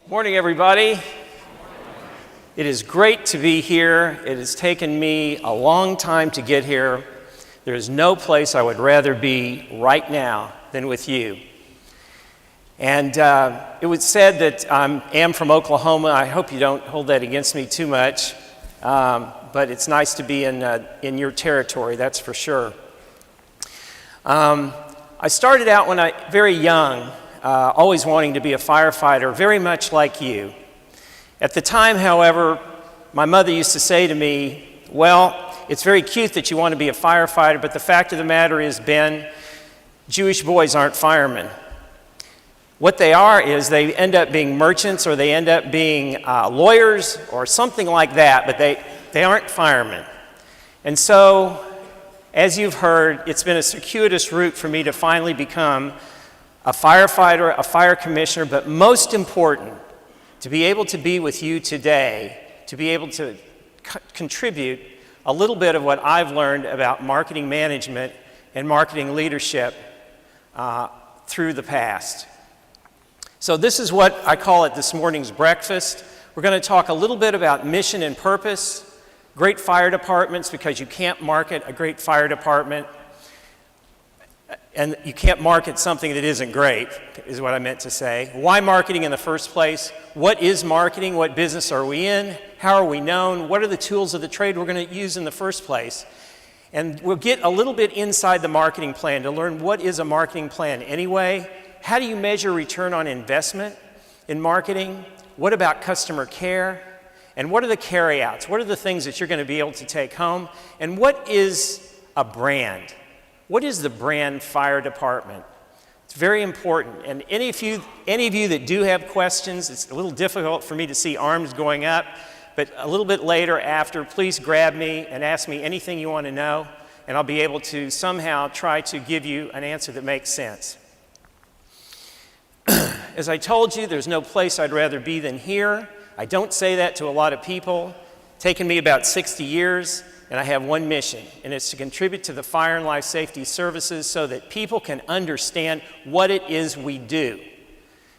Morning, everybody. It is great to be here. It has taken me a long time to get here. There is no place I would rather be right now than with you. And it was said that I am from Oklahoma. I hope you don't hold that against me too much. But it's nice to be in your territory, that's for sure. I started out when I very young, always wanting to be a firefighter, very much like you. At the time, however, my mother used to say to me, well, it's very cute that you want to be a firefighter, but the fact of the matter is, Ben, Jewish boys aren't firemen. What they are is they end up being merchants, or they end up being lawyers or something like that, but they aren't firemen. And so, as you've heard, it's been a circuitous route for me to finally become a firefighter, a fire commissioner, but most important, to be able to be with you today, to be able to contribute a little bit of what I've learned about marketing management and marketing leadership through the past. So this is what I call it this morning's breakfast. We're going to talk a little bit about mission and purpose, great fire departments, because you can't market a great fire department, and you can't market something that isn't great, is what I meant to say. Why marketing in the first place? What is marketing? What business are we in? How are we known? What are the tools of the trade we're going to use in the first place? And we'll get a little bit inside the marketing plan to learn what is a marketing plan anyway. How do you measure return on investment in marketing? What about customer care? And what are the carryouts? What are the things that you're going to be able to take home? And what is a brand? What is the brand fire department? It's very important. And any of you that do have questions, it's a little difficult for me to see arms going up, but a little bit later after, please grab me and ask me anything you want to know, and I'll be able to somehow try to give you an answer that makes sense. As I told you, there's no place I'd rather be than here. I don't say that to a lot of people. It's taken me about 60 years, and I have one mission, and it's to contribute to the fire and life safety services so that people can understand what it is we do.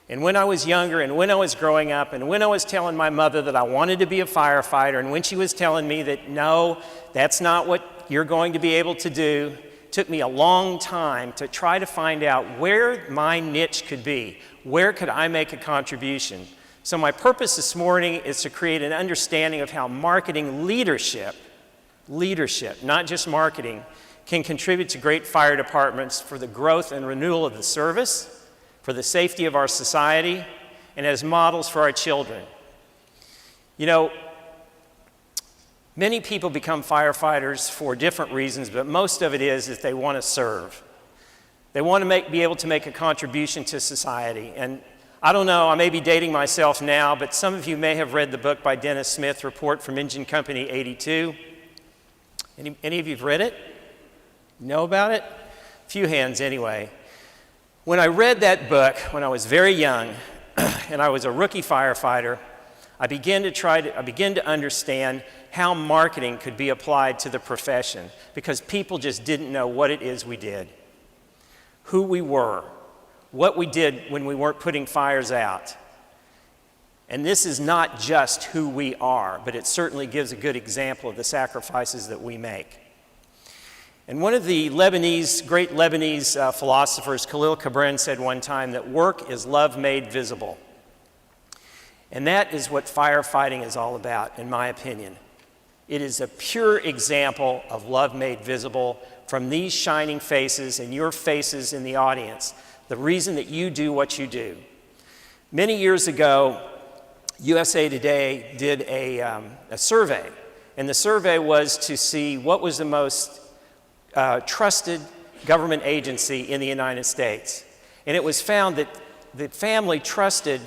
And when I was younger, and when I was growing up, and when I was telling my mother that I wanted to be a firefighter, and when she was telling me that, no, that's not what you're going to be able to do, it took me a long time to try to find out where my niche could be. Where could I make a contribution? So my purpose this morning is to create an understanding of how marketing leadership, not just marketing, can contribute to great fire departments for the growth and renewal of the service, for the safety of our society, and as models for our children. You know, many people become firefighters for different reasons, but most of it is that they want to serve. They want to be able to make a contribution to society. And I don't know, I may be dating myself now, but some of you may have read the book by Dennis Smith, Report from Engine Company 82. Any of you have read it? Know about it? A few hands anyway. When I read that book when I was very young, and I was a rookie firefighter, I began to understand how marketing could be applied to the profession, because people just didn't know what it is we did, who we were, what we did when we weren't putting fires out. And this is not just who we are, but it certainly gives a good example of the sacrifices that we make. And one of the great Lebanese philosophers, Khalil Gibran, said one time that work is love made visible. And that is what firefighting is all about, in my opinion. It is a pure example of love made visible from these shining faces and your faces in the audience, the reason that you do what you do. Many years ago, USA Today did a survey, and the survey was to see what was the most trusted government agency in the United States. And it was found that the family trusted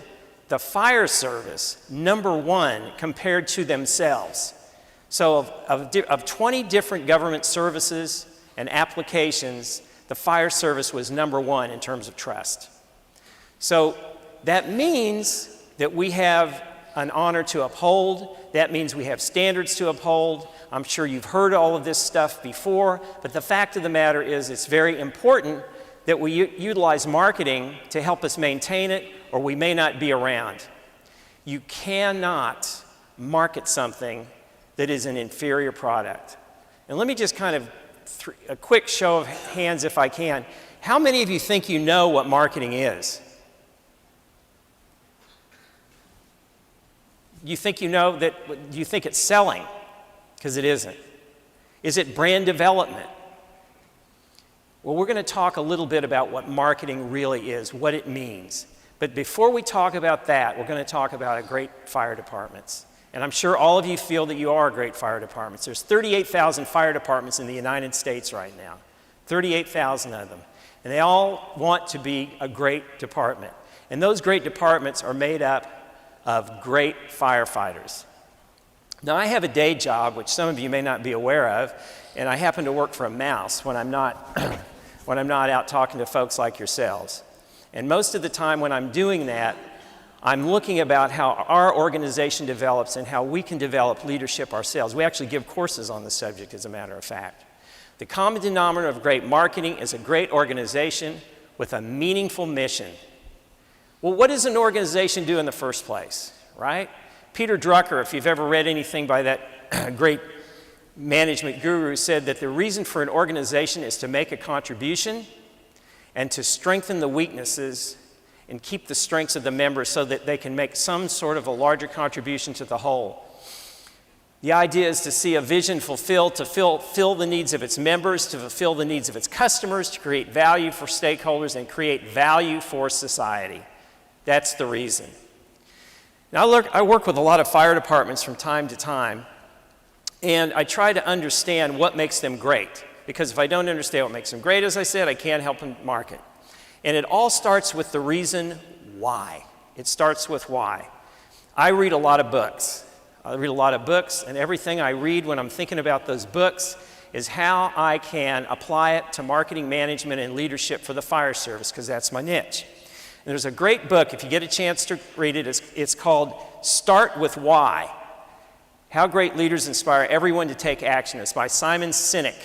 the fire service #1 compared to themselves. So of 20 different government services and applications, the fire service was #1 in terms of trust. So that means that we have an honor to uphold. That means we have standards to uphold. I'm sure you've heard all of this stuff before, but the fact of the matter is it's very important that we utilize marketing to help us maintain it, or we may not be around. You cannot market something that is an inferior product. And let me just kind of, a quick show of hands if I can. How many of you think you know what marketing is? You think you know that, do you think it's selling? Because it isn't. Is it brand development? Well, we're going to talk a little bit about what marketing really is, what it means. But before we talk about that, we're going to talk about great fire departments. And I'm sure all of you feel that you are great fire departments. There's 38,000 fire departments in the United States right now. 38,000 of them. And they all want to be a great department. And those great departments are made up of great firefighters. Now, I have a day job, which some of you may not be aware of, and I happen to work for a mouse when I'm not, when I'm not out talking to folks like yourselves. And most of the time when I'm doing that, I'm looking about how our organization develops and how we can develop leadership ourselves. We actually give courses on the subject, as a matter of fact. The common denominator of great marketing is a great organization with a meaningful mission. Well, what does an organization do in the first place, right? Peter Drucker, if you've ever read anything by that great management guru, said that the reason for an organization is to make a contribution and to strengthen the weaknesses and keep the strengths of the members so that they can make some sort of a larger contribution to the whole. The idea is to see a vision fulfilled, to fill the needs of its members, to fulfill the needs of its customers, to create value for stakeholders, and create value for society. That's the reason. Now, I work with a lot of fire departments from time to time, and I try to understand what makes them great. Because if I don't understand what makes them great, as I said, I can't help them market. And it all starts with the reason why. It starts with why. I read a lot of books. And everything I read when I'm thinking about those books is how I can apply it to marketing, management, and leadership for the fire service, because that's my niche. And there's a great book, if you get a chance to read it, it's called Start With Why. How Great Leaders Inspire Everyone to Take Action. It's by Simon Sinek.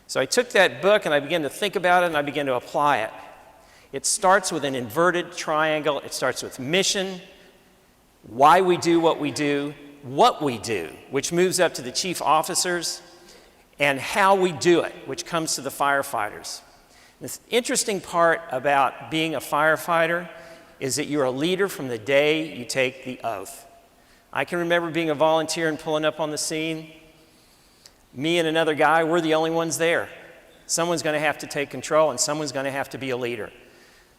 So I took that book and I began to think about it and I began to apply it. It starts with an inverted triangle. It starts with mission, why we do, what we do, which moves up to the chief officers, and how we do it, which comes to the firefighters. The interesting part about being a firefighter is that you're a leader from the day you take the oath. I can remember being a volunteer and pulling up on the scene. Me and another guy, we're the only ones there. Someone's going to have to take control and someone's going to have to be a leader.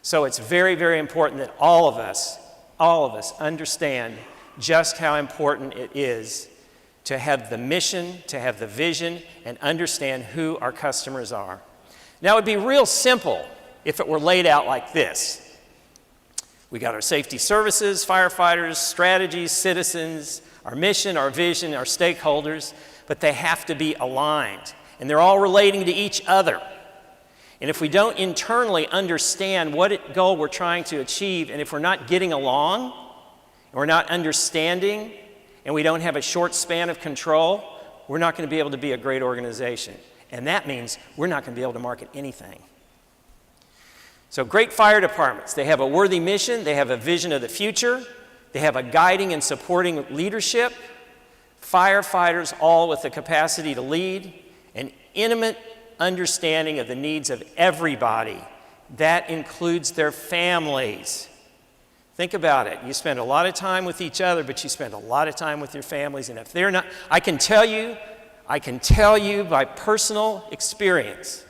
So it's very, very important that all of us understand just how important it is to have the mission, to have the vision, and understand who our customers are. Now, it would be real simple if it were laid out like this. We got our safety services, firefighters, strategies, citizens, our mission, our vision, our stakeholders, but they have to be aligned, and they're all relating to each other. And if we don't internally understand what goal we're trying to achieve, and if we're not getting along, and we're not understanding, and we don't have a short span of control, we're not going to be able to be a great organization. And that means we're not going to be able to market anything. So great fire departments, they have a worthy mission, they have a vision of the future, they have a guiding and supporting leadership, firefighters all with the capacity to lead, an intimate understanding of the needs of everybody. That includes their families. Think about it. You spend a lot of time with each other, but you spend a lot of time with your families. And if they're not, I can tell you by personal experience.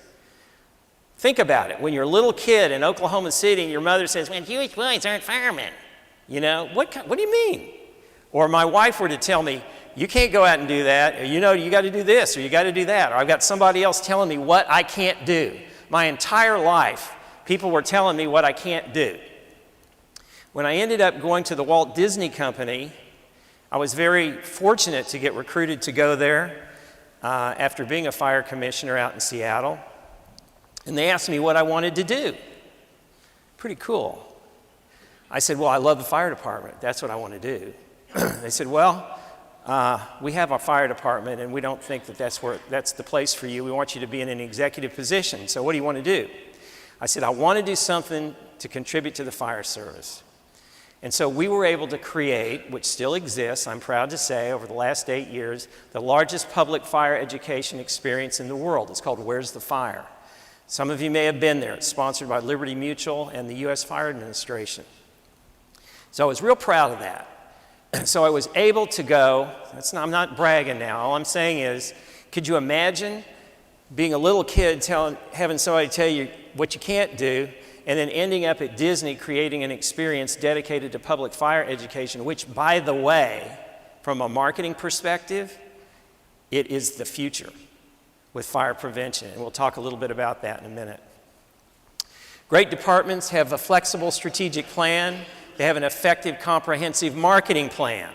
Think about it. When you're a little kid in Oklahoma City and your mother says, "Well, Jewish boys aren't firemen." You know, what do you mean? Or my wife were to tell me, "You can't go out and do that," or, "You know, you got to do this, or you got to do that," or I've got somebody else telling me what I can't do. My entire life, people were telling me what I can't do. When I ended up going to the Walt Disney Company, I was very fortunate to get recruited to go there after being a fire commissioner out in Seattle. And they asked me what I wanted to do. Pretty cool. I said, "Well, I love the fire department. That's what I want to do." They said, "Well, we have a fire department and we don't think that that's the place for you. We want you to be in an executive position. So what do you want to do?" I said, "I want to do something to contribute to the fire service." And so we were able to create, which still exists, I'm proud to say, over the last 8 years, the largest public fire education experience in the world. It's called Where's the Fire? Some of you may have been there. It's sponsored by Liberty Mutual and the U.S. Fire Administration. So I was real proud of that. So I was able to go, I'm not bragging now, all I'm saying is, could you imagine being a little kid having somebody tell you what you can't do, and then ending up at Disney creating an experience dedicated to public fire education, which, by the way, from a marketing perspective, it is the future with fire prevention, and we'll talk a little bit about that in a minute. Great departments have a flexible strategic plan. They have an effective, comprehensive marketing plan.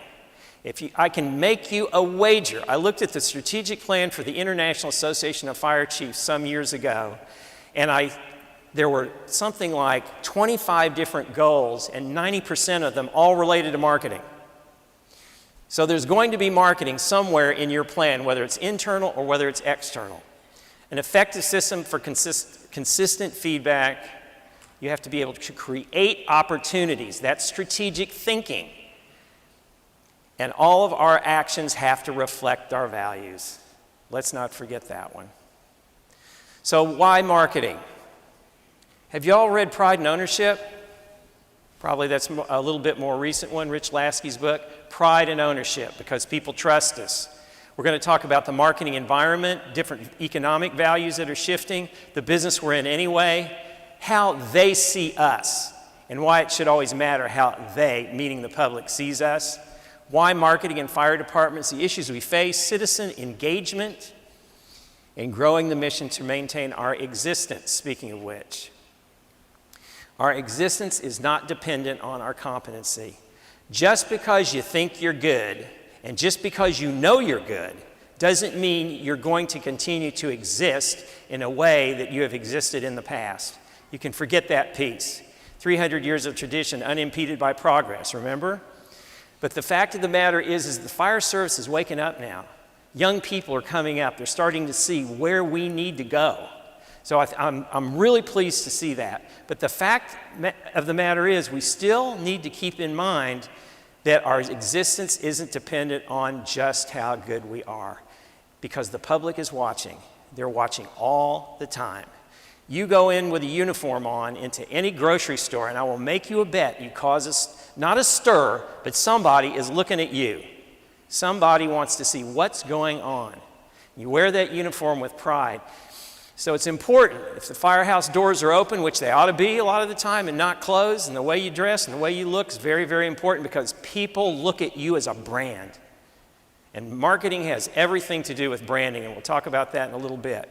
I can make you a wager. I looked at the strategic plan for the International Association of Fire Chiefs some years ago, and there were something like 25 different goals, and 90% of them all related to marketing. So there's going to be marketing somewhere in your plan, whether it's internal or whether it's external. An effective system for consistent feedback. You have to be able to create opportunities. That's strategic thinking. And all of our actions have to reflect our values. Let's not forget that one. So why marketing? Have you all read Pride and Ownership? Probably that's a little bit more recent one, Rich Lasky's book, Pride and Ownership, because people trust us. We're going to talk about the marketing environment, different economic values that are shifting, the business we're in anyway, how they see us, and why it should always matter how they, meaning the public, sees us. Why marketing and fire departments, the issues we face, citizen engagement, and growing the mission to maintain our existence, speaking of which. Our existence is not dependent on our competency. Just because you think you're good, and just because you know you're good, doesn't mean you're going to continue to exist in a way that you have existed in the past. You can forget that piece. 300 years of tradition unimpeded by progress, remember? But the fact of the matter is the fire service is waking up now. Young people are coming up. They're starting to see where we need to go. So I'm really pleased to see that. But the fact of the matter is we still need to keep in mind that our existence isn't dependent on just how good we are, because the public is watching. They're watching all the time. You go in with a uniform on into any grocery store, and I will make you a bet you cause not a stir, but somebody is looking at you. Somebody wants to see what's going on. You wear that uniform with pride. So it's important, if the firehouse doors are open, which they ought to be a lot of the time, and not closed, and the way you dress and the way you look is very, very important, because people look at you as a brand. And marketing has everything to do with branding, and we'll talk about that in a little bit.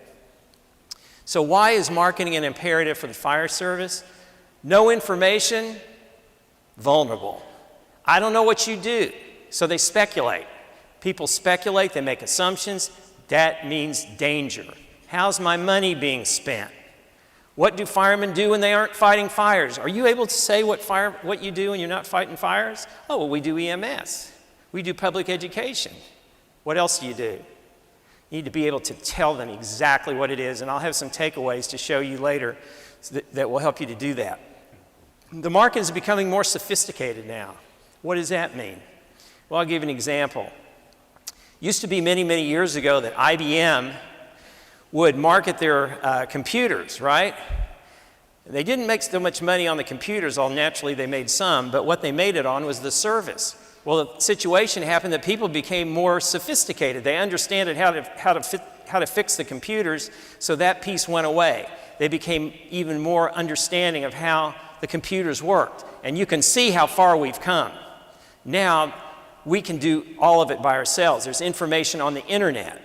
So why is marketing an imperative for the fire service? No information, vulnerable. I don't know what you do, so they speculate. People speculate, they make assumptions. That means danger. How's my money being spent? What do firemen do when they aren't fighting fires? Are you able to say what you do when you're not fighting fires? Oh, well, we do EMS. We do public education. What else do you do? You need to be able to tell them exactly what it is, and I'll have some takeaways to show you later that will help you to do that. The market is becoming more sophisticated now. What does that mean? Well, I'll give you an example. Used to be many, many years ago that IBM would market their computers, right? They didn't make so much money on the computers, although naturally they made some, but what they made it on was the service. Well, the situation happened that people became more sophisticated. They understood how to fix the computers, so that piece went away. They became even more understanding of how the computers worked. And you can see how far we've come. Now, we can do all of it by ourselves. There's information on the internet.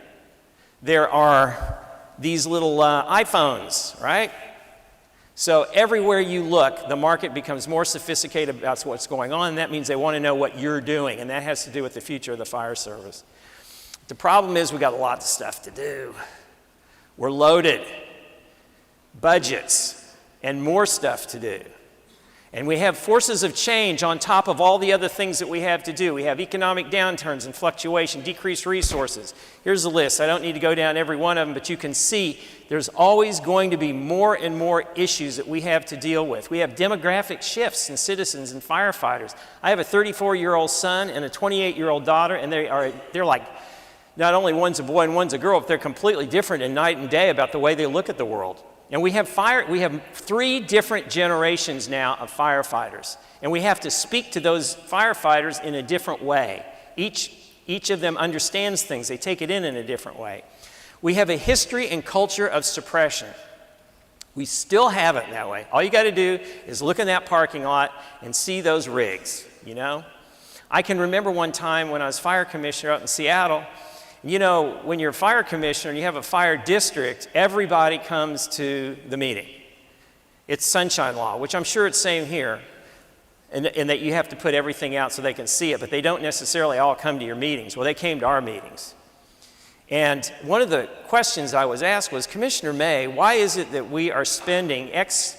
There are these little iPhones, right? So everywhere you look, the market becomes more sophisticated about what's going on, and that means they want to know what you're doing, and that has to do with the future of the fire service. The problem is we got a lot of stuff to do. We're loaded, budgets, and more stuff to do. And we have forces of change on top of all the other things that we have to do. We have economic downturns and fluctuation, decreased resources. Here's the list. I don't need to go down every one of them, but you can see there's always going to be more and more issues that we have to deal with. We have demographic shifts in citizens and firefighters. I have a 34-year-old son and a 28-year-old daughter, and they're like, not only one's a boy and one's a girl, but they're completely different in night and day about the way they look at the world. And we have 3 different generations now of firefighters, and we have to speak to those firefighters in a different way. Each of them understands things. They take it in a different way. We have a history and culture of suppression. We still have it that way. All you got to do is look in that parking lot and see those rigs, you know? I can remember one time when I was fire commissioner out in Seattle. You know, when you're a fire commissioner and you have a fire district, everybody comes to the meeting. It's sunshine law, which I'm sure it's same here, and that you have to put everything out so they can see it, but they don't necessarily all come to your meetings. Well, they came to our meetings. And one of the questions I was asked was, Commissioner May, why is it that we are spending X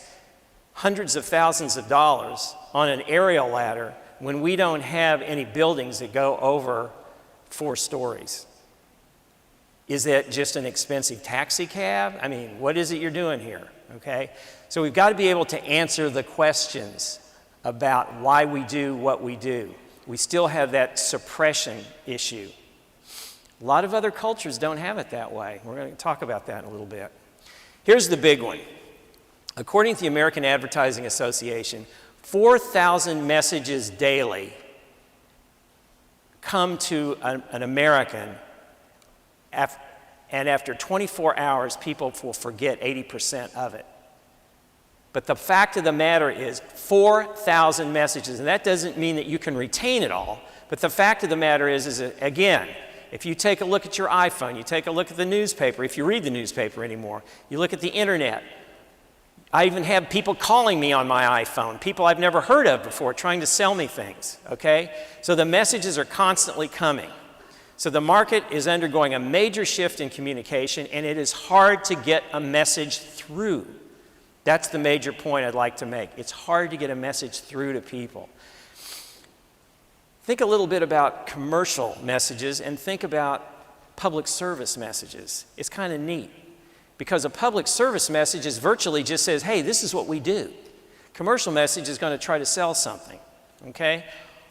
hundreds of thousands of dollars on an aerial ladder when we don't have any buildings that go over 4 stories? Is that just an expensive taxi cab? I mean, what is it you're doing here, okay? So we've got to be able to answer the questions about why we do what we do. We still have that suppression issue. A lot of other cultures don't have it that way. We're going to talk about that in a little bit. Here's the big one. According to the American Advertising Association, 4,000 messages daily come to an American, and after 24 hours, people will forget 80% of it. But the fact of the matter is 4,000 messages, and that doesn't mean that you can retain it all, but the fact of the matter is that, again, if you take a look at your iPhone, you take a look at the newspaper, if you read the newspaper anymore, you look at the internet. I even have people calling me on my iPhone, people I've never heard of before, trying to sell me things, okay? So the messages are constantly coming. So the market is undergoing a major shift in communication, and it is hard to get a message through. That's the major point I'd like to make. It's hard to get a message through to people. Think a little bit about commercial messages and think about public service messages. It's kind of neat because a public service message is virtually just says, hey, this is what we do. Commercial message is going to try to sell something, okay?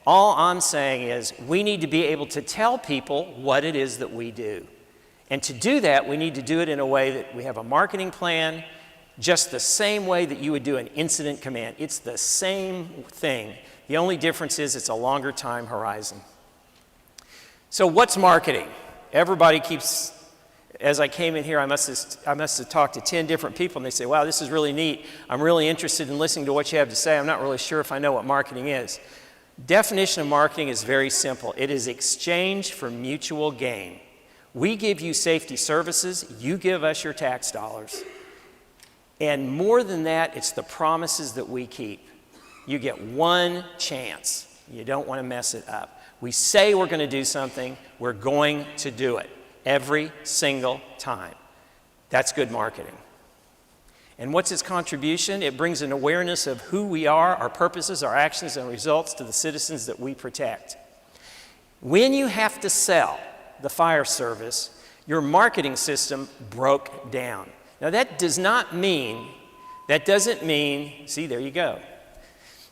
All I'm saying is we need to be able to tell people what it is that we do. And to do that, we need to do it in a way that we have a marketing plan, just the same way that you would do an incident command. It's the same thing. The only difference is it's a longer time horizon. So what's marketing? Everybody keeps, as I came in here, I must have talked to 10 different people, and they say, wow, this is really neat. I'm really interested in listening to what you have to say. I'm not really sure if I know what marketing is. Definition of marketing is very simple. It is exchange for mutual gain. We give you safety services, you give us your tax dollars. And more than that, it's the promises that we keep. You get one chance. You don't want to mess it up. We say we're going to do something, we're going to do it every single time. That's good marketing. And what's its contribution? It brings an awareness of who we are, our purposes, our actions, and results to the citizens that we protect. When you have to sell the fire service, your marketing system broke down. Now that doesn't mean, see, there you go,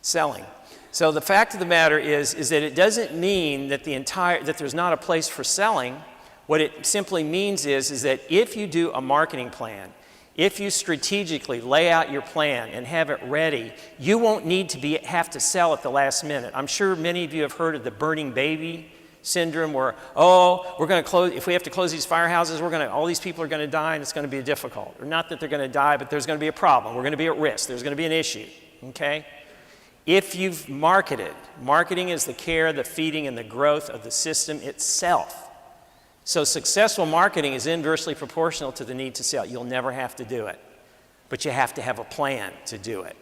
selling. So the fact of the matter is that it doesn't mean that that there's not a place for selling. What it simply means is that if you do a marketing plan, if you strategically lay out your plan and have it ready, you won't need to have to sell at the last minute. I'm sure many of you have heard of the burning baby syndrome where, we're going to close, if we have to close these firehouses, all these people are going to die and it's going to be difficult. Or not that they're going to die, but there's going to be a problem. We're going to be at risk. There's going to be an issue, okay? If you've marketed, marketing is the care, the feeding, and the growth of the system itself. So successful marketing is inversely proportional to the need to sell. You'll never have to do it, but you have to have a plan to do it.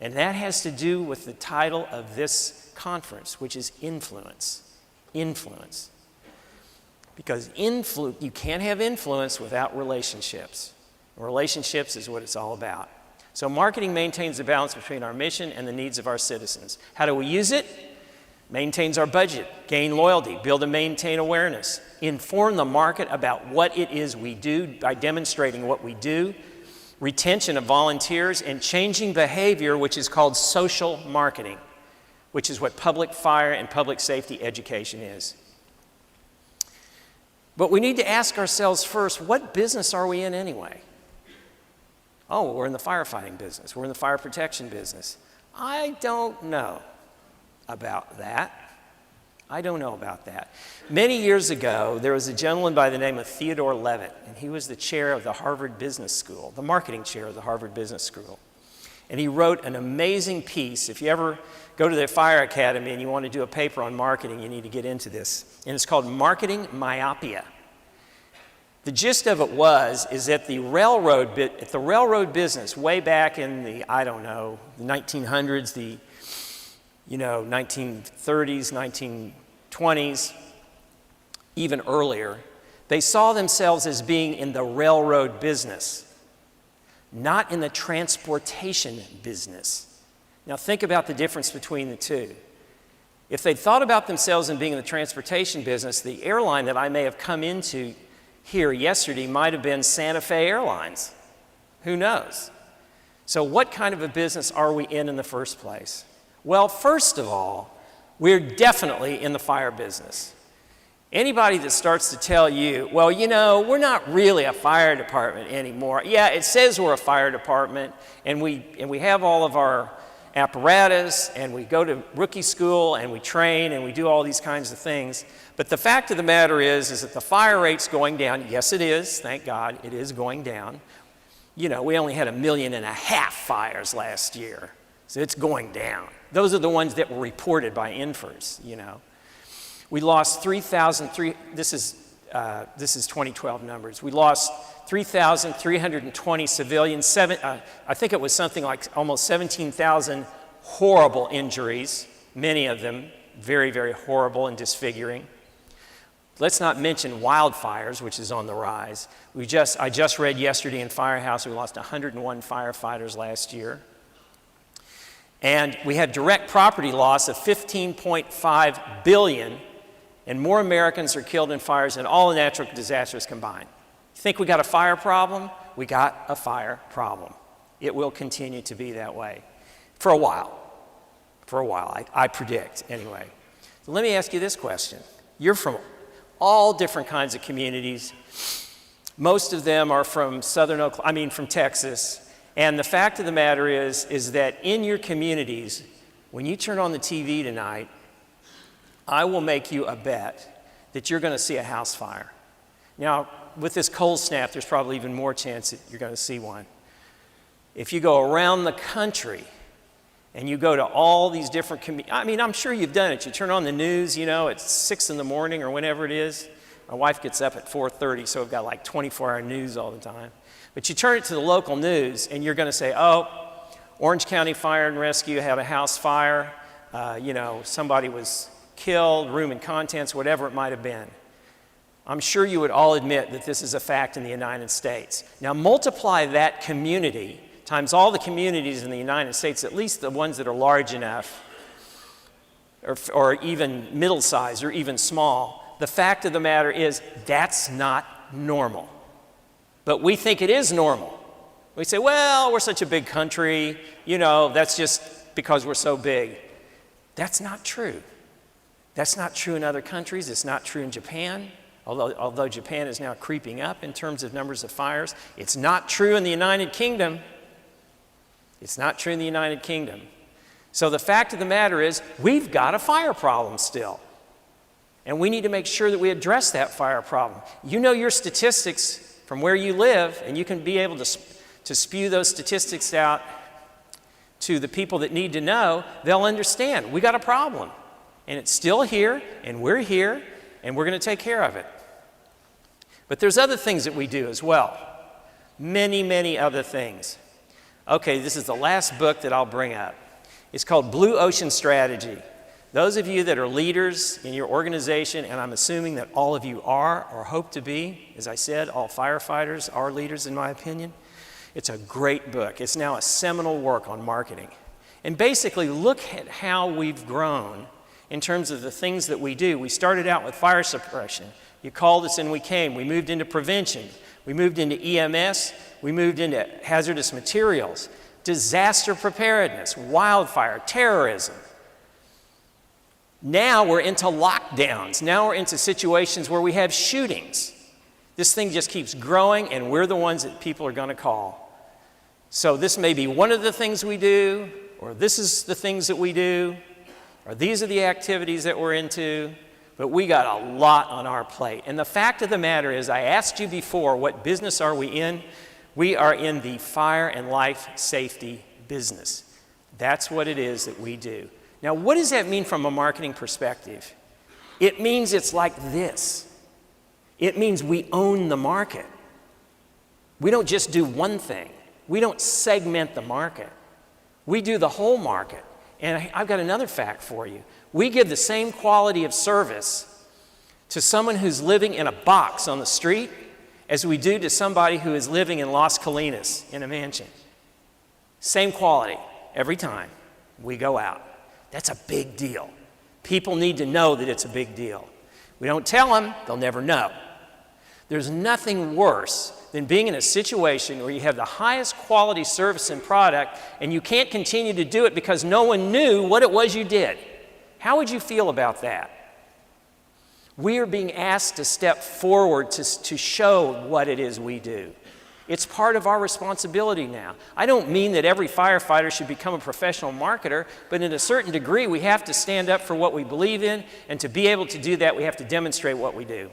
And that has to do with the title of this conference, which is influence. Influence. Because you can't have influence without relationships. Relationships is what it's all about. So marketing maintains the balance between our mission and the needs of our citizens. How do we use it? Maintains our budget, gain loyalty, build and maintain awareness, inform the market about what it is we do by demonstrating what we do, retention of volunteers, and changing behavior, which is called social marketing, which is what public fire and public safety education is. But we need to ask ourselves first, what business are we in anyway? Oh, we're in the firefighting business. We're in the fire protection business. I don't know about that. I don't know about that. Many years ago, there was a gentleman by the name of Theodore Levitt, and he was the chair of the Harvard Business School, the marketing chair of the Harvard Business School. And he wrote an amazing piece. If you ever go to the Fire Academy and you want to do a paper on marketing, you need to get into this. And it's called Marketing Myopia. The gist of it is that the railroad business, way back in the, I don't know, the 1900s, the 1930s, 1920s, even earlier, they saw themselves as being in the railroad business, not in the transportation business. Now think about the difference between the two. If they'd thought about themselves as being in the transportation business, the airline that I may have come into here yesterday might have been Santa Fe Airlines. Who knows? So what kind of a business are we in the first place? Well, first of all, we're definitely in the fire business. Anybody that starts to tell you, well, we're not really a fire department anymore. Yeah, it says we're a fire department, and we have all of our apparatus, and we go to rookie school, and we train, and we do all these kinds of things. But the fact of the matter is that the fire rate's going down. Yes, it is. Thank God, it is going down. We only had 1.5 million fires last year, so it's going down. Those are the ones that were reported by INFRS, We lost 3,000, this is 2012 numbers. We lost 3,320 civilians, I think it was something like almost 17,000 horrible injuries, many of them very, very horrible and disfiguring. Let's not mention wildfires, which is on the rise. I just read yesterday in Firehouse we lost 101 firefighters last year. And we had direct property loss of $15.5 billion, and more Americans are killed in fires than all the natural disasters combined. You think we got a fire problem? We got a fire problem. It will continue to be that way for a while. I predict anyway. So let me ask you this question. You're from all different kinds of communities. Most of them are from from Texas. And the fact of the matter is that in your communities, when you turn on the TV tonight, I will make you a bet that you're going to see a house fire. Now, with this cold snap, there's probably even more chance that you're going to see one. If you go around the country and you go to all these different I'm sure you've done it. You turn on the news, it's 6 in the morning or whenever it is. My wife gets up at 4:30, so we've got like 24-hour news all the time. But you turn it to the local news, and you're going to say, oh, Orange County Fire and Rescue had a house fire. Somebody was killed, room and contents, whatever it might have been. I'm sure you would all admit that this is a fact in the United States. Now multiply that community times all the communities in the United States, at least the ones that are large enough, or even middle-sized or even small. The fact of the matter is that's not normal. But we think it is normal. We say, well, we're such a big country, that's just because we're so big. That's not true. That's not true in other countries. It's not true in Japan, although Japan is now creeping up in terms of numbers of fires. It's not true in the United Kingdom. It's not true in the United Kingdom. So the fact of the matter is we've got a fire problem still. And we need to make sure that we address that fire problem. You know your statistics from where you live, and you can be able to spew those statistics out to the people that need to know. They'll understand we got a problem, and it's still here, and we're here, and we're going to take care of it. But there's other things that we do as well. Many, many other things. Okay, this is the last book that I'll bring up. It's called Blue Ocean Strategy. Those of you that are leaders in your organization, and I'm assuming that all of you are or hope to be, as I said, all firefighters are leaders in my opinion. It's a great book. It's now a seminal work on marketing. And basically, look at how we've grown in terms of the things that we do. We started out with fire suppression. You called us and we came. We moved into prevention. We moved into EMS. We moved into hazardous materials, disaster preparedness, wildfire, terrorism. Now we're into lockdowns. Now we're into situations where we have shootings. This thing just keeps growing, and we're the ones that people are going to call. So this may be one of the things we do, or this is the things that we do, or these are the activities that we're into, but we got a lot on our plate. And the fact of the matter is, I asked you before, what business are we in? We are in the fire and life safety business. That's what it is that we do. Now, what does that mean from a marketing perspective? It means it's like this. It means we own the market. We don't just do one thing. We don't segment the market. We do the whole market. And I've got another fact for you. We give the same quality of service to someone who's living in a box on the street as we do to somebody who is living in Las Colinas in a mansion. Same quality every time we go out. That's a big deal. People need to know that it's a big deal. We don't tell them, they'll never know. There's nothing worse than being in a situation where you have the highest quality service and product and you can't continue to do it because no one knew what it was you did. How would you feel about that? We are being asked to step forward to show what it is we do. It's part of our responsibility now. I don't mean that every firefighter should become a professional marketer, but in a certain degree, we have to stand up for what we believe in, and to be able to do that, we have to demonstrate what we do.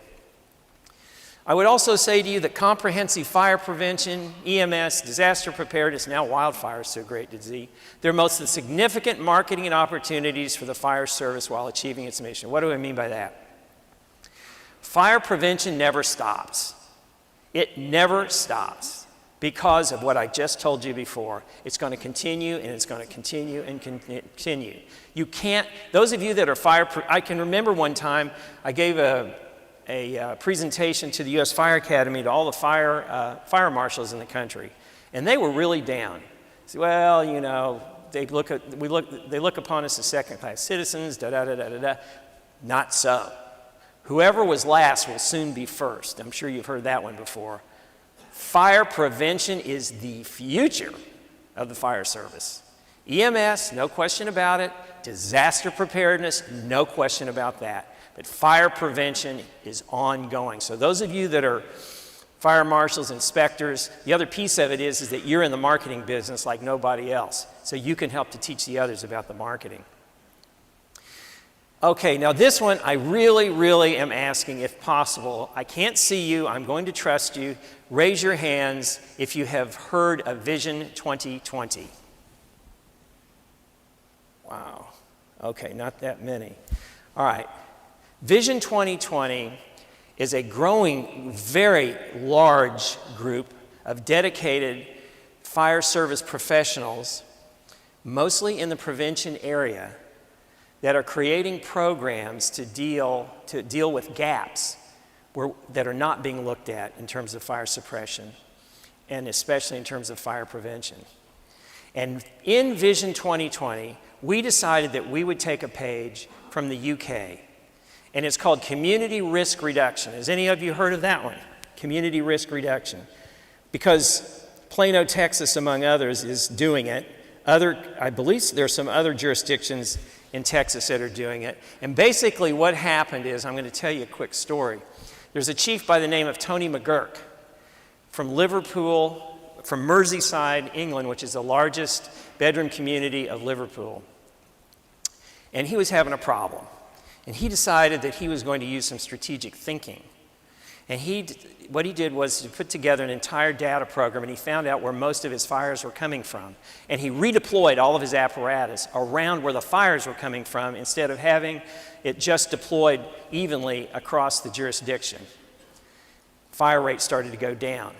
I would also say to you that comprehensive fire prevention, EMS, disaster preparedness, now wildfires to a great degree, they're most significant marketing and opportunities for the fire service while achieving its mission. What do I mean by that? Fire prevention never stops. It never stops because of what I just told you before. It's going to continue, and it's going to continue and continue. You can't, those of you that are I can remember one time I gave a presentation to the U.S. Fire Academy to all the fire marshals in the country, and they were really down. Said, well, you know, they look upon us as second-class citizens, da-da-da-da-da-da. Not so. Whoever was last will soon be first. I'm sure you've heard that one before. Fire prevention is the future of the fire service. EMS, no question about it. Disaster preparedness, no question about that. But fire prevention is ongoing. So those of you that are fire marshals, inspectors, the other piece of it is that you're in the marketing business like nobody else. So you can help to teach the others about the marketing. Okay, now this one I really, really am asking, if possible. I can't see you. I'm going to trust you. Raise your hands if you have heard of Vision 2020. Wow. Okay, not that many. All right. Vision 2020 is a growing, very large group of dedicated fire service professionals, mostly in the prevention area, that are creating programs to deal with gaps that are not being looked at in terms of fire suppression, and especially in terms of fire prevention. And in Vision 2020, we decided that we would take a page from the UK, and it's called Community Risk Reduction. Has any of you heard of that one? Community Risk Reduction. Because Plano, Texas, among others, is doing it. I believe there are some other jurisdictions in Texas that are doing it. And basically what happened is, I'm going to tell you a quick story. There's a chief by the name of Tony McGurk from Liverpool, from Merseyside, England, which is the largest bedroom community of Liverpool. And he was having a problem. And he decided that he was going to use some strategic thinking. And what he did was to put together an entire data program, and he found out where most of his fires were coming from. And he redeployed all of his apparatus around where the fires were coming from instead of having it just deployed evenly across the jurisdiction. Fire rates started to go down.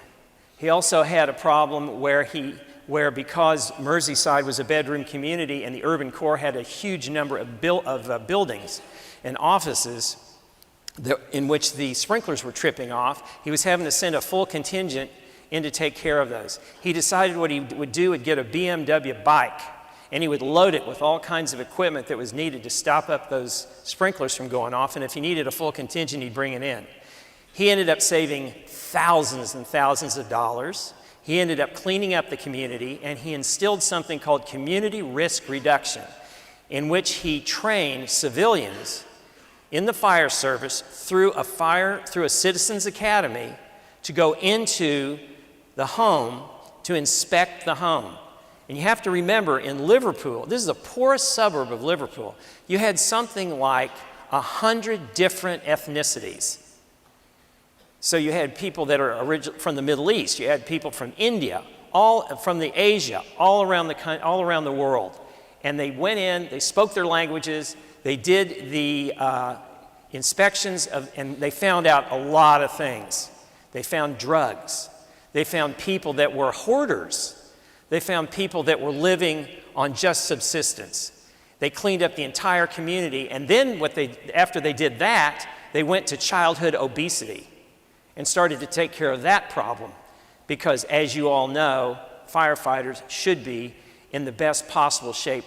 He also had a problem where because Merseyside was a bedroom community and the urban core had a huge number of buildings and offices in which the sprinklers were tripping off, he was having to send a full contingent in to take care of those. He decided what he would do would get a BMW bike, and he would load it with all kinds of equipment that was needed to stop up those sprinklers from going off, and if he needed a full contingent, he'd bring it in. He ended up saving thousands and thousands of dollars. He ended up cleaning up the community, and he instilled something called community risk reduction, in which he trained civilians in the fire service through a citizens academy to go into the home to inspect the home. And you have to remember, in Liverpool, this is the poorest suburb of Liverpool, you had something like 100 different ethnicities. So you had people that are from the Middle East, you had people from India, all from the Asia, all around the world. And they went in, they spoke their languages, they did the inspections, and they found out a lot of things. They found drugs. They found people that were hoarders. They found people that were living on just subsistence. They cleaned up the entire community, and then after they did that, they went to childhood obesity and started to take care of that problem, because as you all know, firefighters should be in the best possible shape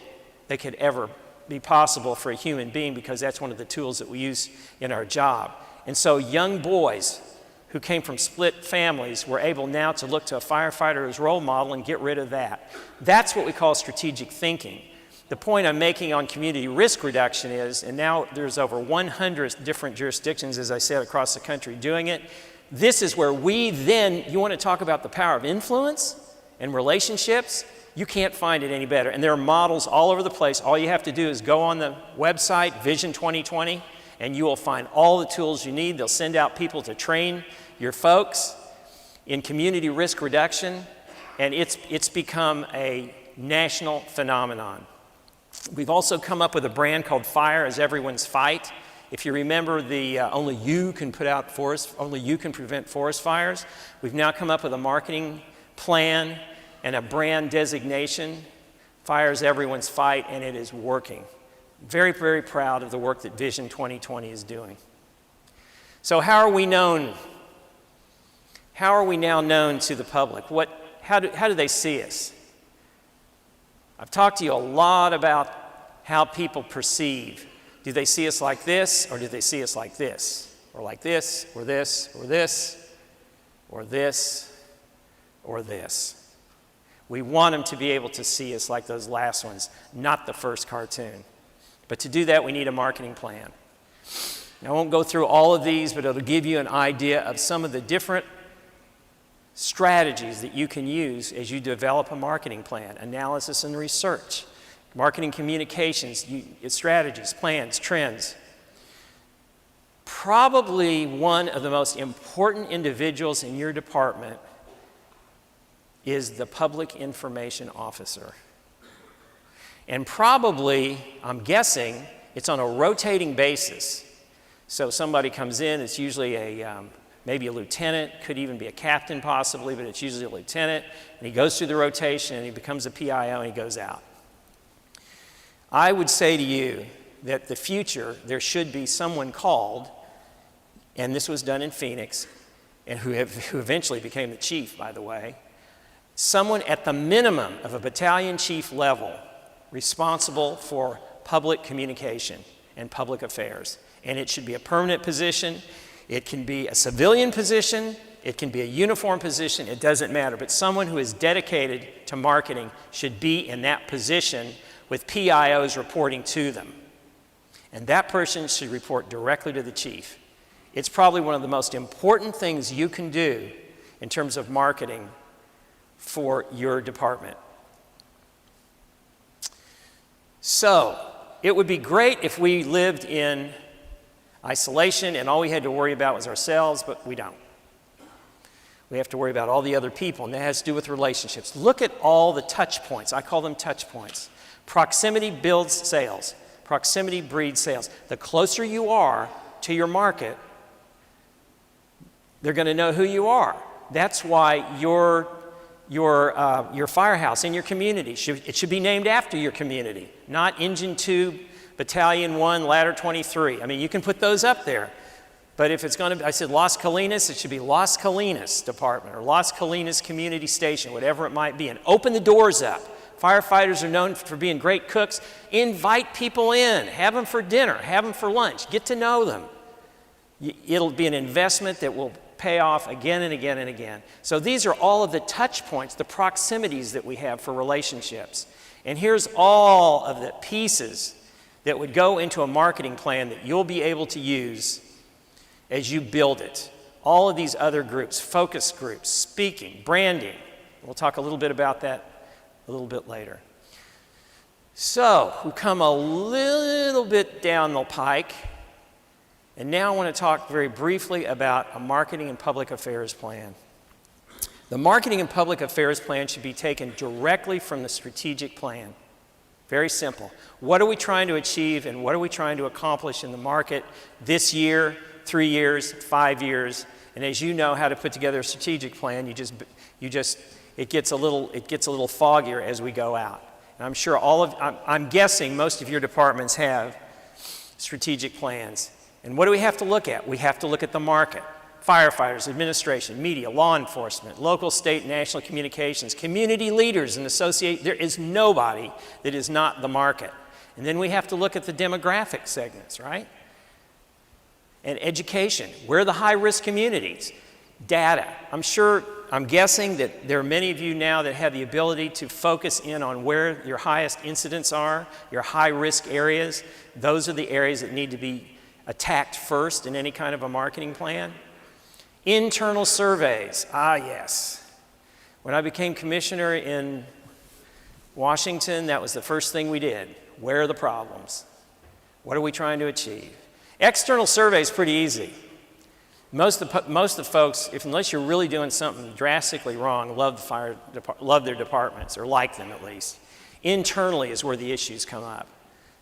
they could ever be possible for a human being, because that's one of the tools that we use in our job. And so young boys who came from split families were able now to look to a firefighter as role model and get rid of that. That's what we call strategic thinking. The point I'm making on community risk reduction is, and now there's over 100 different jurisdictions, as I said, across the country doing it. This is where you want to talk about the power of influence and relationships, you can't find it any better. And there are models all over the place. All you have to do is go on the website, Vision 2020, and you will find all the tools you need. They'll send out people to train your folks in community risk reduction, and it's become a national phenomenon. We've also come up with a brand called Fire is Everyone's Fight. If you remember only you can prevent forest fires, we've now come up with a marketing plan and a brand designation. Fire is Everyone's Fight, and it is working. Very, very proud of the work that Vision 2020 is doing. So how are we known? How are we now known to the public? How do they see us? I've talked to you a lot about how people perceive. Do they see us like this, or do they see us like this? Or like this, or this, or this, or this, or this? We want them to be able to see us like those last ones, not the first cartoon. But to do that, we need a marketing plan. Now, I won't go through all of these, but it'll give you an idea of some of the different strategies that you can use as you develop a marketing plan: analysis and research, marketing communications, strategies, plans, trends. Probably one of the most important individuals in your department is the public information officer. And probably, I'm guessing, it's on a rotating basis. So somebody comes in, it's usually maybe a lieutenant, could even be a captain possibly, but it's usually a lieutenant, and he goes through the rotation and he becomes a PIO and he goes out. I would say to you that the future, there should be someone called, and this was done in Phoenix, and who eventually became the chief, by the way, someone at the minimum of a battalion chief level responsible for public communication and public affairs. And it should be a permanent position. It can be a civilian position. It can be a uniform position. It doesn't matter. But someone who is dedicated to marketing should be in that position with PIOs reporting to them. And that person should report directly to the chief. It's probably one of the most important things you can do in terms of marketing for your department. So, it would be great if we lived in isolation and all we had to worry about was ourselves, but we don't. We have to worry about all the other people, and that has to do with relationships. Look at all the touch points. I call them touch points. Proximity builds sales. Proximity breeds sales. The closer you are to your market, they're going to know who you are. That's why your firehouse in your community, it should be named after your community, not Engine 2, Battalion 1, Ladder 23. I mean, you can put those up there. But if it's going to be, I said Las Colinas, it should be Las Colinas Department or Las Colinas Community Station, whatever it might be, and open the doors up. Firefighters are known for being great cooks. Invite people in, have them for dinner, have them for lunch, get to know them. It'll be an investment that will pay off again and again and again. So these are all of the touch points, the proximities that we have for relationships. And here's all of the pieces that would go into a marketing plan that you'll be able to use as you build it. All of these other groups, focus groups, speaking, branding. We'll talk a little bit about that a little bit later. So we come a little bit down the pike, and now I want to talk very briefly about a marketing and public affairs plan. The marketing and public affairs plan should be taken directly from the strategic plan. Very simple. What are we trying to achieve and what are we trying to accomplish in the market this year, 3 years, 5 years? And as you know how to put together a strategic plan, it gets a little foggier as we go out. And I'm sure I'm guessing most of your departments have strategic plans. And what do we have to look at? We have to look at the market. Firefighters, administration, media, law enforcement, local, state, national communications, community leaders and associate. There is nobody that is not the market. And then we have to look at the demographic segments, right? And education. Where are the high-risk communities? Data. I'm guessing that there are many of you now that have the ability to focus in on where your highest incidents are, your high-risk areas. Those are the areas that need to be attacked first in any kind of a marketing plan. Internal surveys. Ah, yes. When I became commissioner in Washington, that was the first thing we did. Where are the problems? What are we trying to achieve? External surveys, pretty easy. Most of the folks, unless you're really doing something drastically wrong, love their departments, or like them at least. Internally is where the issues come up.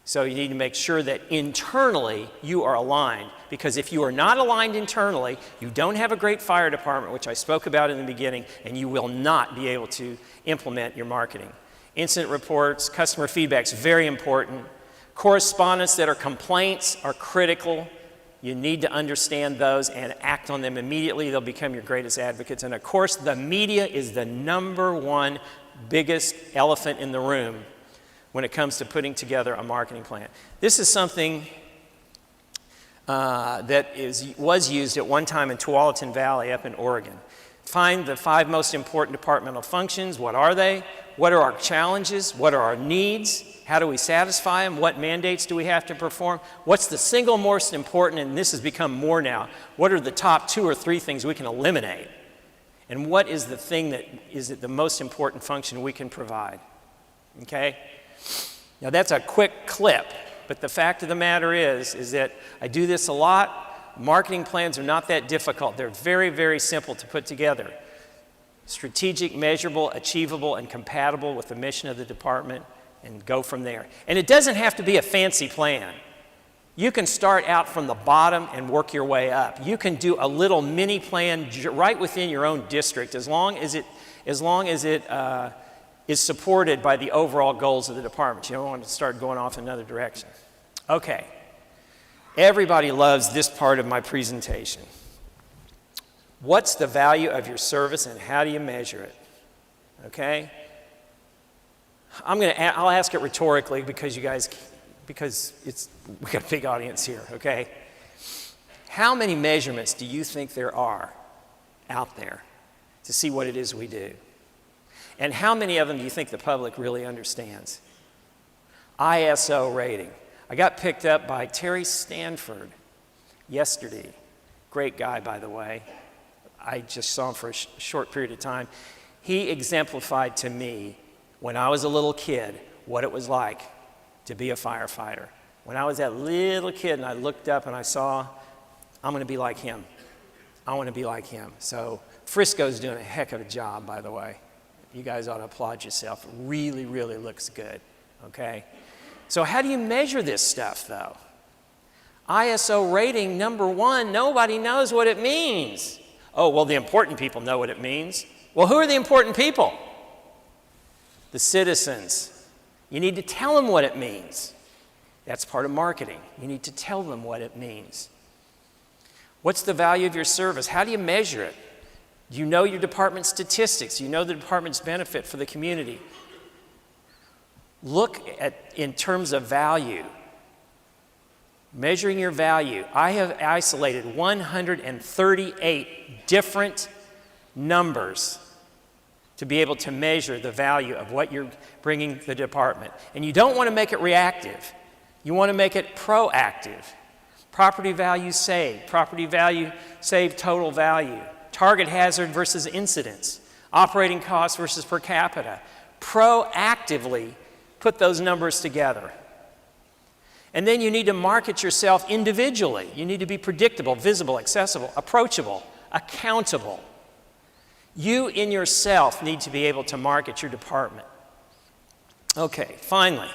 So you need to make sure that internally you are aligned, because if you are not aligned internally, you don't have a great fire department, which I spoke about in the beginning, and you will not be able to implement your marketing. Incident reports, customer feedback is very important. Correspondence that are complaints are critical. You need to understand those and act on them immediately. They'll become your greatest advocates. And of course, the media is the #1 biggest elephant in the room when it comes to putting together a marketing plan. This is something that was used at one time in Tualatin Valley up in Oregon. Find the 5 most important departmental functions. What are they? What are our challenges? What are our needs? How do we satisfy them? What mandates do we have to perform? What's the single most important, and this has become more now, what are the top 2 or 3 things we can eliminate? And what is the thing that is the most important function we can provide? Okay? Now that's a quick clip, but the fact of the matter is that I do this a lot. Marketing plans are not that difficult. They're very, very simple to put together. Strategic, measurable, achievable, and compatible with the mission of the department, and go from there. And it doesn't have to be a fancy plan. You can start out from the bottom and work your way up. You can do a little mini plan right within your own district as long as it is supported by the overall goals of the department. You don't want to start going off in another direction. Okay. Everybody loves this part of my presentation. What's the value of your service and how do you measure it? Okay? I'll ask it rhetorically because we got a big audience here, okay? How many measurements do you think there are out there to see what it is we do? And how many of them do you think the public really understands? ISO rating. I got picked up by Terry Stanford yesterday. Great guy, by the way. I just saw him for a short period of time. He exemplified to me, when I was a little kid, what it was like to be a firefighter. When I was that little kid and I looked up and I saw, I'm going to be like him. I want to be like him. So Frisco's doing a heck of a job, by the way. You guys ought to applaud yourself. It really, really looks good, okay? So how do you measure this stuff, though? ISO rating #1, nobody knows what it means. Oh, well, the important people know what it means. Well, who are the important people? The citizens. You need to tell them what it means. That's part of marketing. You need to tell them what it means. What's the value of your service? How do you measure it? Do you know your department's statistics? Do you know the department's benefit for the community? Look at in terms of value. Measuring your value. I have isolated 138 different numbers to be able to measure the value of what you're bringing the department. And you don't want to make it reactive. You want to make it proactive. Property value saved total value. Target hazard versus incidence. Operating costs versus per capita. Proactively put those numbers together. And then you need to market yourself individually. You need to be predictable, visible, accessible, approachable, accountable. You in yourself need to be able to market your department. Okay, finally,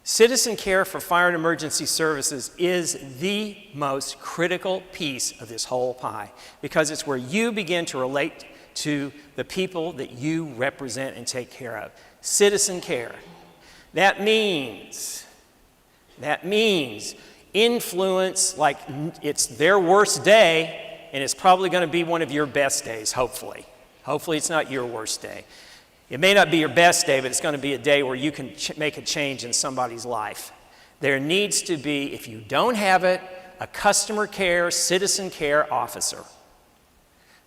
citizen care for fire and emergency services is the most critical piece of this whole pie because it's where you begin to relate to the people that you represent and take care of. Citizen care. That means influence like it's their worst day and it's probably going to be one of your best days, hopefully. Hopefully it's not your worst day. It may not be your best day, but it's going to be a day where you can make a change in somebody's life. There needs to be, if you don't have it, a customer care, citizen care officer.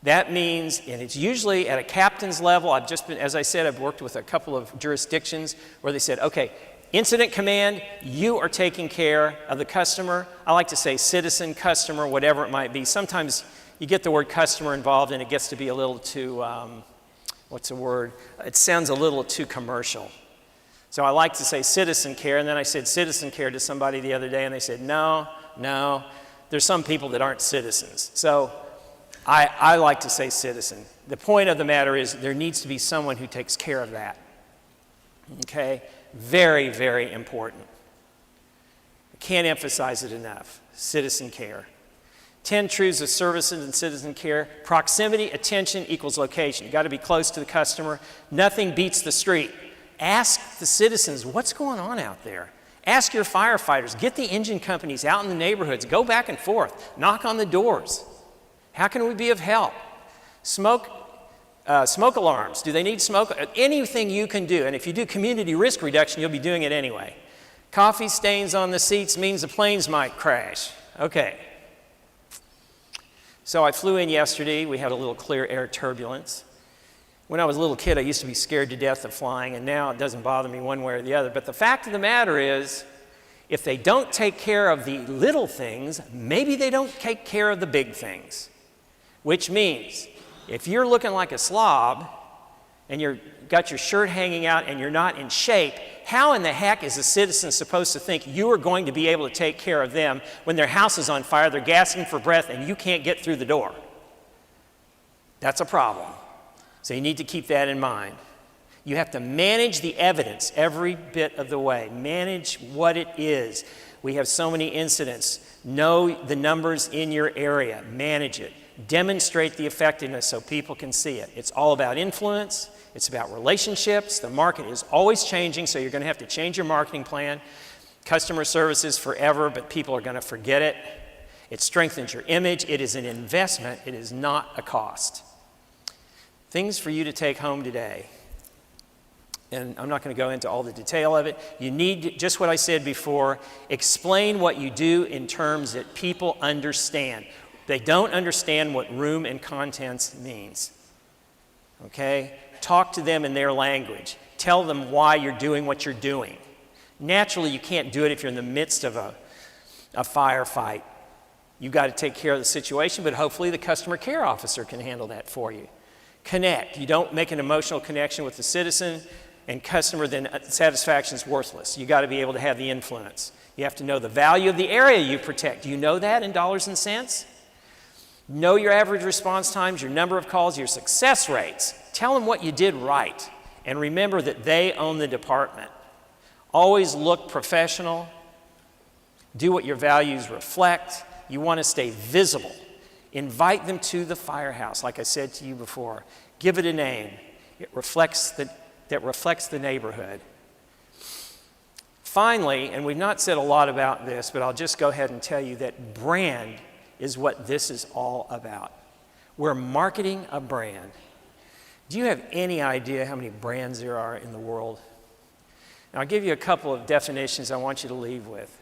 That means, and it's usually at a captain's level. As I said, I've worked with a couple of jurisdictions where they said, okay, incident command, you are taking care of the customer. I like to say citizen, customer, whatever it might be. Sometimes you get the word customer involved and it gets to be a little too, it sounds a little too commercial. So I like to say citizen care, and then I said citizen care to somebody the other day and they said, no, there's some people that aren't citizens. So I like to say citizen. The point of the matter is there needs to be someone who takes care of that. Okay? Very, very important. I can't emphasize it enough. Citizen care. 10 truths of service and citizen care. Proximity, attention equals location. You've got to be close to the customer. Nothing beats the street. Ask the citizens, what's going on out there? Ask your firefighters. Get the engine companies out in the neighborhoods. Go back and forth. Knock on the doors. How can we be of help? Smoke alarms. Do they need smoke? Anything you can do. And if you do community risk reduction, you'll be doing it anyway. Coffee stains on the seats means the planes might crash. Okay. So I flew in yesterday. We had a little clear air turbulence. When I was a little kid, I used to be scared to death of flying, and now it doesn't bother me one way or the other. But the fact of the matter is, if they don't take care of the little things, maybe they don't take care of the big things. Which means, if you're looking like a slob, and you've got your shirt hanging out and you're not in shape, how in the heck is a citizen supposed to think you are going to be able to take care of them when their house is on fire, they're gasping for breath, and you can't get through the door? That's a problem. So you need to keep that in mind. You have to manage the evidence every bit of the way. Manage what it is. We have so many incidents. Know the numbers in your area. Manage it. Demonstrate the effectiveness so people can see it. It's all about influence. It's about relationships. The market is always changing, so you're going to have to change your marketing plan. Customer service is forever, but people are going to forget it. It strengthens your image. It is an investment. It is not a cost. Things for you to take home today. And I'm not going to go into all the detail of it. You need, just what I said before, explain what you do in terms that people understand. They don't understand what room and contents means. Okay? Talk to them in their language. Tell them why you're doing what you're doing. Naturally, you can't do it if you're in the midst of a firefight. You've got to take care of the situation, but hopefully the customer care officer can handle that for you. Connect. You don't make an emotional connection with the citizen and customer, then satisfaction is worthless. You've got to be able to have the influence. You have to know the value of the area you protect. Do you know that in dollars and cents? Know your average response times, your number of calls, your success rates. Tell them what you did right. And remember that they own the department. Always look professional. Do what your values reflect. You want to stay visible. Invite them to the firehouse, like I said to you before. Give it a name. That reflects the neighborhood. Finally, and we've not said a lot about this, but I'll just go ahead and tell you that brand is what this is all about. We're marketing a brand. Do you have any idea how many brands there are in the world? Now, I'll give you a couple of definitions I want you to leave with.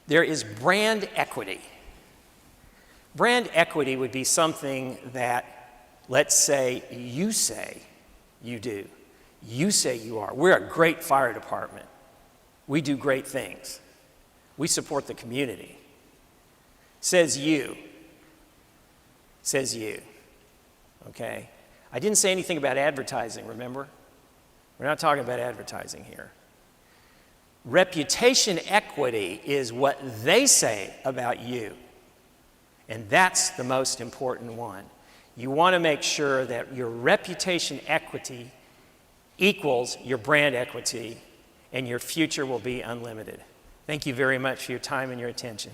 There is brand equity. Brand equity would be something that, let's say you do. You say you are. We're a great fire department. We do great things. We support the community. Says you. Says you. Okay? I didn't say anything about advertising, remember? We're not talking about advertising here. Reputation equity is what they say about you. And that's the most important one. You want to make sure that your reputation equity equals your brand equity, and your future will be unlimited. Thank you very much for your time and your attention.